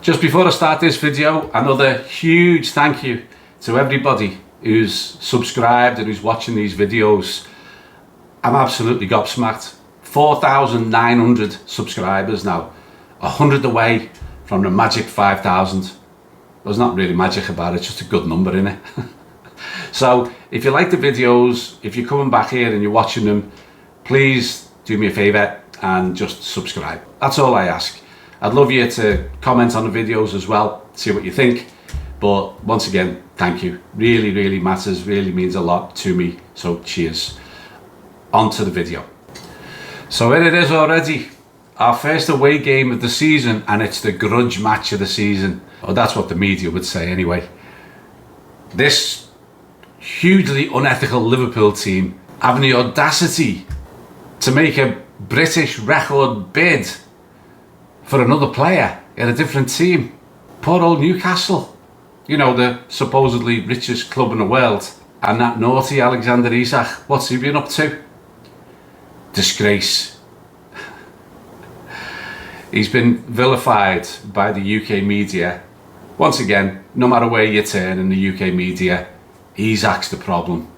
Just before I start this video, another huge thank you to everybody who's subscribed and who's watching these videos. I'm absolutely gobsmacked. 4,900 subscribers now, 100 away from the magic 5,000. There's not really magic about it, it's just a good number, innit? So if you like the videos, if you're coming back here and you're watching them, please do me a favour and just subscribe. That's all I ask. I'd love you to comment on the videos as well, see what you think. But once again, thank you. Really matters, really means a lot to me. So cheers. On to the video. So here it is already. Our first away game of the season, and it's the grudge match of the season. Or that's what the media would say anyway. This hugely unethical Liverpool team having the audacity to make a British record bid for another player in a different team. Poor old Newcastle, you know, the supposedly richest club in the world, and that naughty Alexander Isak, what's he been up to? Disgrace. He's been vilified by the UK media. Once again, no matter where you turn in the UK media, Isak's the problem.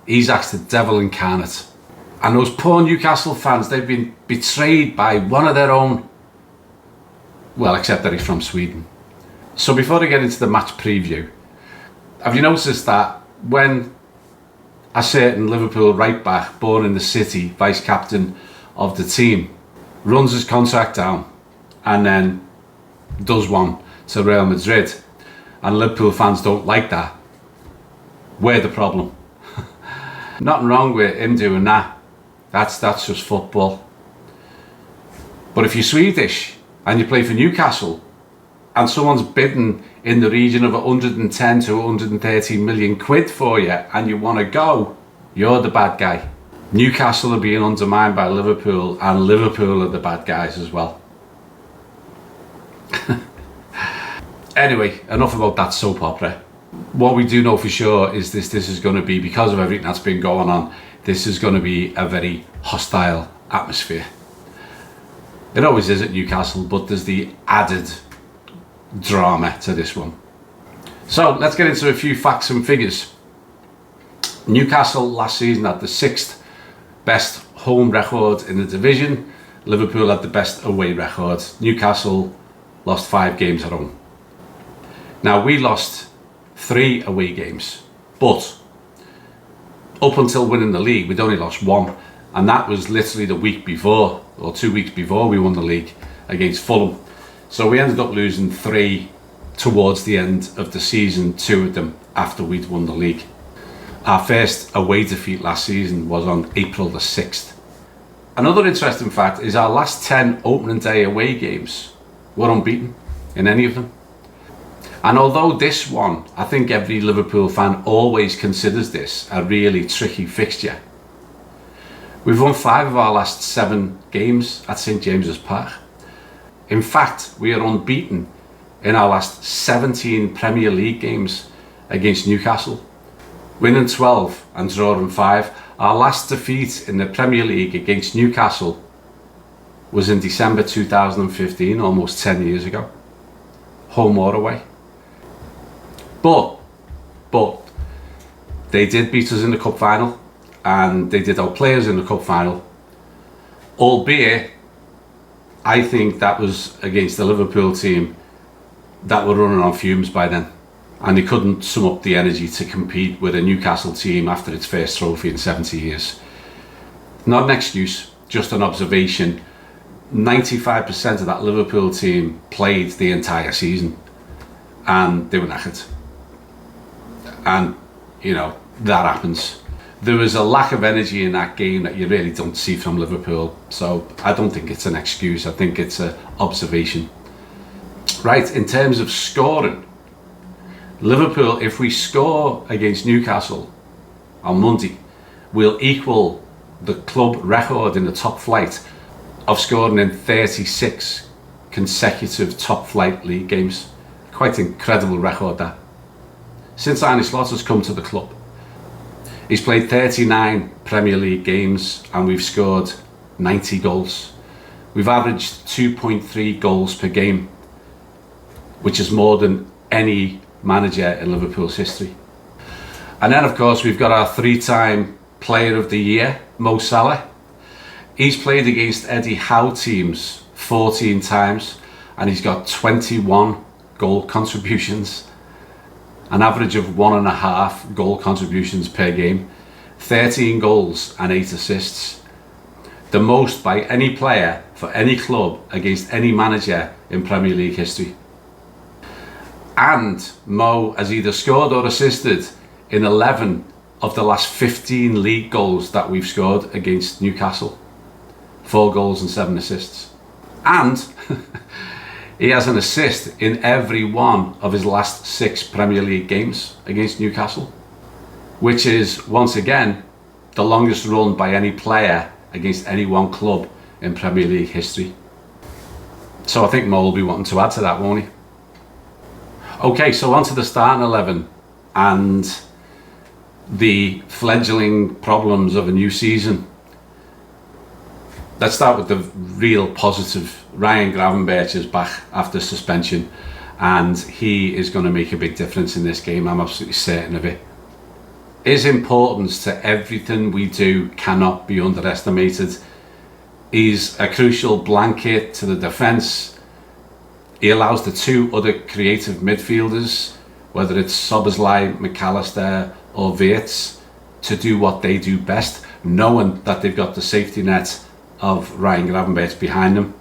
Isak's the devil incarnate. And those poor Newcastle fans, they've been betrayed by one of their own. Well, except that he's from Sweden. So before I get into the match preview, have you noticed that when a certain Liverpool right back, born in the city, vice captain of the team, runs his contract down and then does one to Real Madrid, and Liverpool fans don't like that, we're the problem. Nothing wrong with him doing that. That's just football. But if you're Swedish and you play for Newcastle and someone's bidding in the region of 110 to 130 million quid for you and you want to go, you're the bad guy. Newcastle are being undermined by Liverpool, and Liverpool are the bad guys as well. Anyway, enough about that soap opera. What we do know for sure is this is going to be, because of everything that's been going on, this is going to be a very hostile atmosphere. It always is at Newcastle, but there's the added drama to this one. So let's get into a few facts and figures. Newcastle last season had the 6th best home record in the division. Liverpool had the best away record. Newcastle lost 5 games at home. Now we lost 3 away games, but up until winning the league we'd only lost 1, and that was literally the week before, or 2 weeks before we won the league, against Fulham. So we ended up losing 3 towards the end of the season, 2 of them after we'd won the league. Our first away defeat last season was on April the 6th. Another interesting fact is our last 10 opening day away games were unbeaten in any of them. And although this one, I think every Liverpool fan always considers this a really tricky fixture, we've won 5 of our last 7 games at St James's Park. In fact, we are unbeaten in our last 17 Premier League games against Newcastle, winning 12 and drawing 5. Our last defeat in the Premier League against Newcastle was in December 2015, almost 10 years ago, home or away. But they did beat us in the cup final, and they did outplay us in the cup final, albeit I think that was against the Liverpool team that were running on fumes by then, and they couldn't sum up the energy to compete with a Newcastle team after its first trophy in 70 years. Not an excuse, just an observation. 95% of that Liverpool team played the entire season, and they were knackered. And, you know, that happens. There was a lack of energy in that game that you really don't see from Liverpool. So I don't think it's an excuse. I think it's an observation. Right, in terms of scoring, Liverpool, if we score against Newcastle on Monday, will equal the club record in the top flight of scoring in 36 consecutive top flight league games. Quite incredible record that. Since Arne Slotter's come to the club, he's played 39 Premier League games and we've scored 90 goals. We've averaged 2.3 goals per game. which is more than any manager in Liverpool's history. And then of course we've got our 3-time Player of the Year, Mo Salah. He's played against Eddie Howe teams 14 times and he's got 21 goal contributions, an average of 1.5 goal contributions per game, 13 goals and 8 assists. The most by any player for any club against any manager in Premier League history. And Mo has either scored or assisted in 11 of the last 15 league goals that we've scored against Newcastle. 4 goals and 7 assists. And he has an assist in every one of his last 6 Premier League games against Newcastle, which is once again the longest run by any player against any one club in Premier League history. So I think Mo will be wanting to add to that, won't he? Okay, so on to the starting 11 and the fledgling problems of a new season. Let's start with the real positive. Ryan Gravenberch is back after suspension and he is going to make a big difference in this game. I'm absolutely certain of it. His importance to everything we do cannot be underestimated. He's a crucial blanket to the defence. He allows the 2 other creative midfielders, whether it's Szoboszlai, McAllister or Wirtz, to do what they do best, knowing that they've got the safety net of Ryan Gravenberch behind them.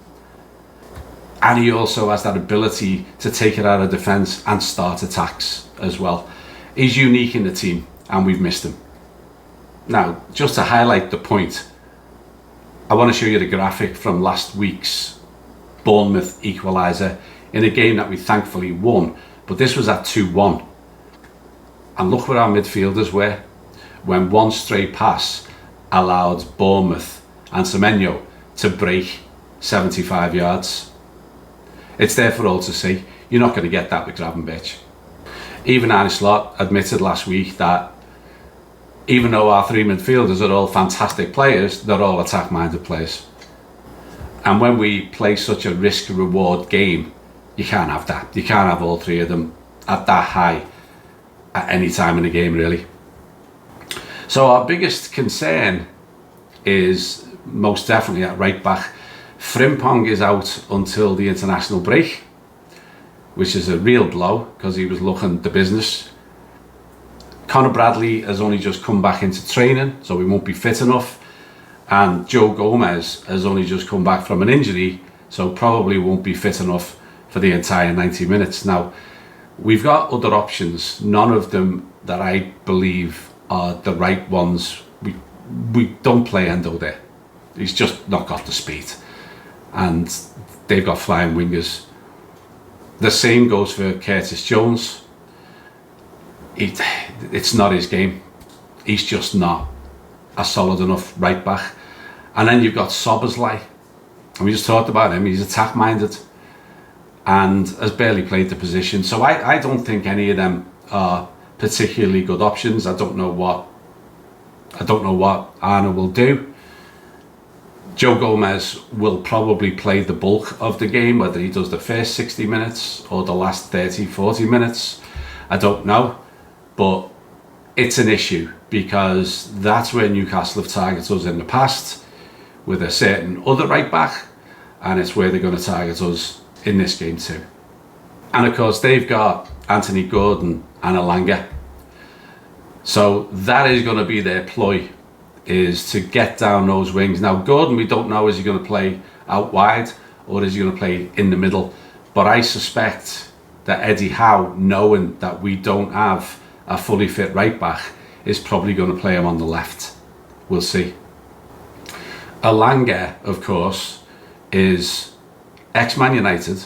And he also has that ability to take it out of defence and start attacks as well. He's unique in the team and we've missed him. Now, just to highlight the point, I want to show you the graphic from last week's Bournemouth equaliser in a game that we thankfully won, but this was at 2-1. And look where our midfielders were when one stray pass allowed Bournemouth and Semenyo to break 75 yards. It's there for all to see. You're not going to get that with Gravenberch. Even Arne Slot admitted last week that even though our 3 midfielders are all fantastic players, they're all attack-minded players. And when we play such a risk-reward game, you can't have that. You can't have all 3 of them at that high at any time in the game, really. So our biggest concern is most definitely at right back. Frimpong is out until the international break, which is a real blow because he was looking the business. Conor Bradley has only just come back into training, so he won't be fit enough. And Joe Gomez has only just come back from an injury, so probably won't be fit enough for the entire 90 minutes. Now, we've got other options, none of them that I believe are the right ones. We don't play Endo there. He's just not got the speed. And they've got flying wingers. The same goes for Curtis Jones. It's not his game. He's just not a solid enough right back. And then you've got Szoboszlai, and we just talked about him. He's attack minded and has barely played the position. So I don't think any of them are particularly good options. I don't know what Arne will do. Joe Gomez will probably play the bulk of the game, whether he does the first 60 minutes or the last 30-40 minutes, I don't know. But it's an issue because that's where Newcastle have targeted us in the past with a certain other right back, and it's where they're going to target us in this game too. And of course they've got Anthony Gordon and Elanga, so that is going to be their ploy, is to get down those wings. Now Gordon, we don't know, is he going to play out wide or is he going to play in the middle, but I suspect that Eddie Howe, knowing that we don't have a fully fit right back, is probably going to play him on the left. We'll see. Elanga, of course, is ex-Man United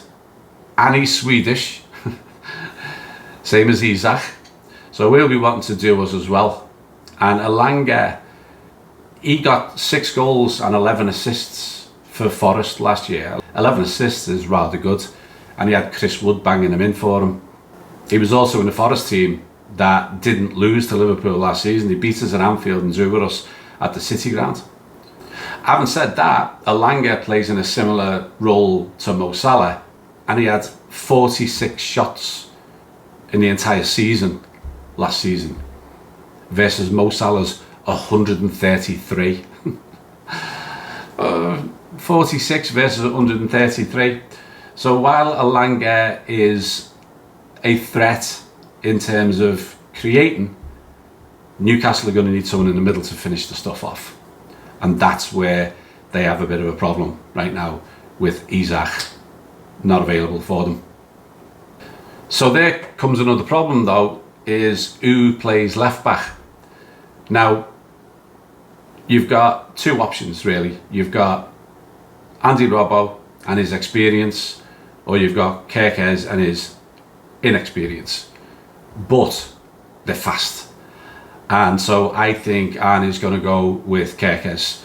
and he's Swedish, same as Isak, so we'll be wanting to do us as well. And Elanga, he got 6 goals and 11 assists for Forest last year. 11 assists is rather good, and he had Chris Wood banging him in for him. He was also in the Forest team that didn't lose to Liverpool last season. He beat us at Anfield and drew with us at the City Ground. Having said that, Elanga plays in a similar role to Mo Salah, and he had 46 shots in the entire season last season versus Mo Salah's 133. 46 versus 133. So while Elanga is a threat in terms of creating, Newcastle are going to need someone in the middle to finish the stuff off. And that's where they have a bit of a problem right now, with Isak not available for them. So there comes another problem though, is who plays left back. Now, you've got two options really. You've got Andy Robbo and his experience, or you've got Kerkez and his inexperience. But they're fast. And so I think Arne's going to go with Kerkez.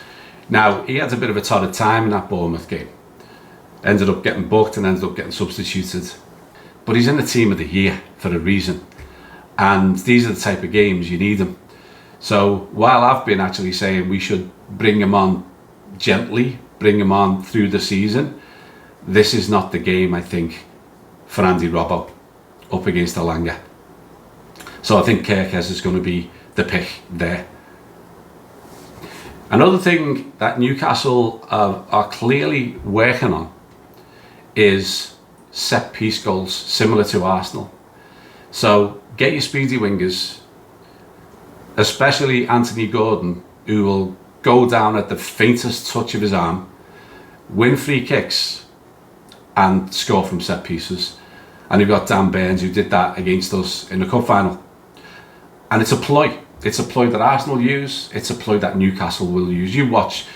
Now, he had a bit of a torrid time in that Bournemouth game. Ended up getting booked and ended up getting substituted. But he's in the team of the year for a reason. And these are the type of games you need him. So while I've been actually saying we should bring him on gently, bring him on through the season, this is not the game, I think, for Andy Robbo up against Elanga. So I think Kerkez is going to be the pick there. Another thing that Newcastle are clearly working on is set piece goals, similar to Arsenal. So get your speedy wingers, especially Anthony Gordon, who will go down at the faintest touch of his arm, win free kicks and score from set pieces. And you've got Dan Burns, who did that against us in the cup final. And it's a ploy. It's a ploy that Arsenal use. It's a ploy that Newcastle will use. You watch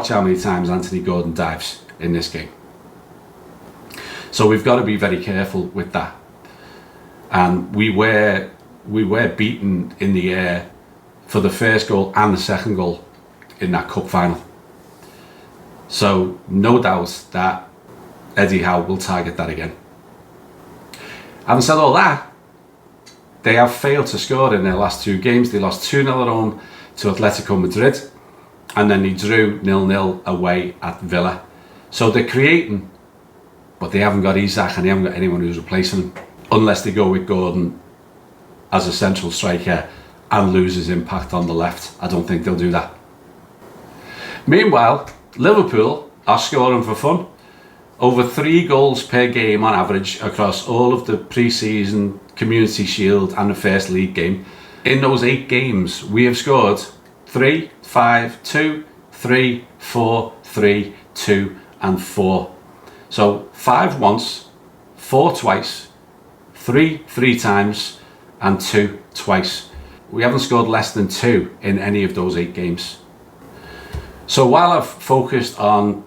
how many times Anthony Gordon dives in this game. So we've got to be very careful with that. And we were beaten in the air for the first goal and the second goal in that cup final. So no doubt that Eddie Howe will target that again. Having said all that, they have failed to score in their last two games. They lost 2-0 at home to Atletico Madrid, and then they drew 0-0 away at Villa. So they're creating, but they haven't got Isak and they haven't got anyone who's replacing him, unless they go with Gordon as a central striker and lose his impact on the left. I don't think they'll do that. Meanwhile, Liverpool are scoring for fun. Over 3 goals per game on average across all of the pre-season, Community Shield and the First League game. In those 8 games, we have scored 3, 5, 2, 3, 4, 3, 2 and 4. So 5 once, 4 twice, 3 times and 2 twice. We haven't scored less than 2 in any of those 8 games. So while I've focused on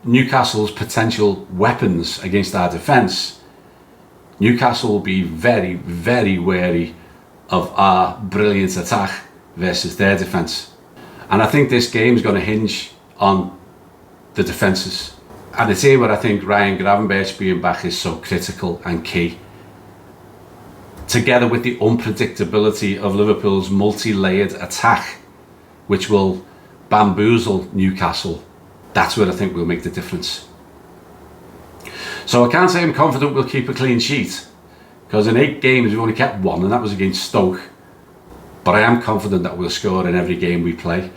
Newcastle's potential weapons against our defence, Newcastle will be very, very wary of our brilliant attack versus their defence. And I think this game is going to hinge on the defences. And it's here where I think Ryan Gravenberch being back is so critical and key. Together with the unpredictability of Liverpool's multi-layered attack, which will bamboozle Newcastle, that's where I think we'll make the difference. So I can't say I'm confident we'll keep a clean sheet, because in 8 games we've only kept 1, and that was against Stoke. But I am confident that we'll score in every game we play,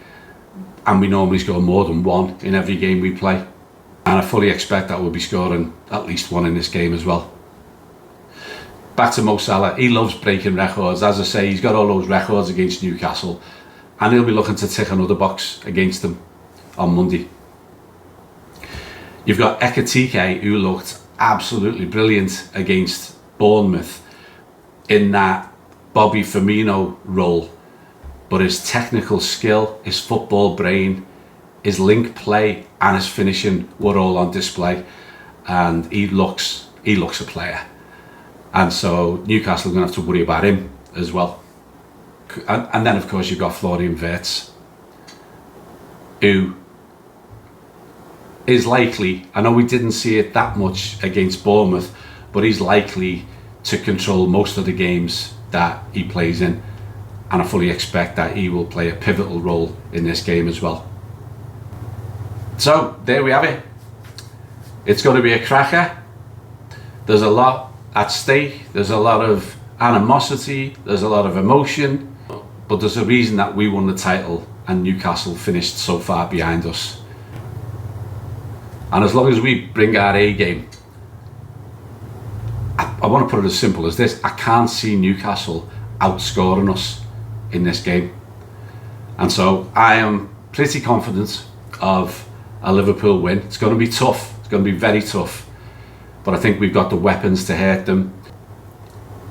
and we normally score more than 1 in every game we play. And I fully expect that we'll be scoring at least 1 in this game as well. Back to Mo Salah, he loves breaking records. As I say, he's got all those records against Newcastle, and he'll be looking to tick another box against them on Monday. You've got Ekitike, who looked absolutely brilliant against Bournemouth in that Bobby Firmino role. But his technical skill, his football brain, his link play and his finishing were all on display. And he looks a player. And so Newcastle are going to have to worry about him as well. And then of course you've got Florian Wirtz, who is likely, I know we didn't see it that much against Bournemouth, but he's likely to control most of the games that he plays in, and I fully expect that he will play a pivotal role in this game as well. So there we have it. It's going to be a cracker. There's a lot at stake, there's a lot of animosity, there's a lot of emotion, but there's a reason that we won the title and Newcastle finished so far behind us. And as long as we bring our A game, I want to put it as simple as this: I can't see Newcastle outscoring us in this game. And so I am pretty confident of a Liverpool win. It's going to be tough, it's going to be very tough, but I think we've got the weapons to hurt them.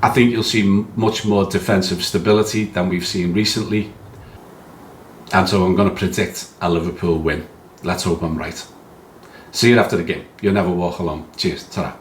I think you'll see much more defensive stability than we've seen recently. And so I'm going to predict a Liverpool win. Let's hope I'm right. See you after the game. You'll never walk alone. Cheers. Ta-ra.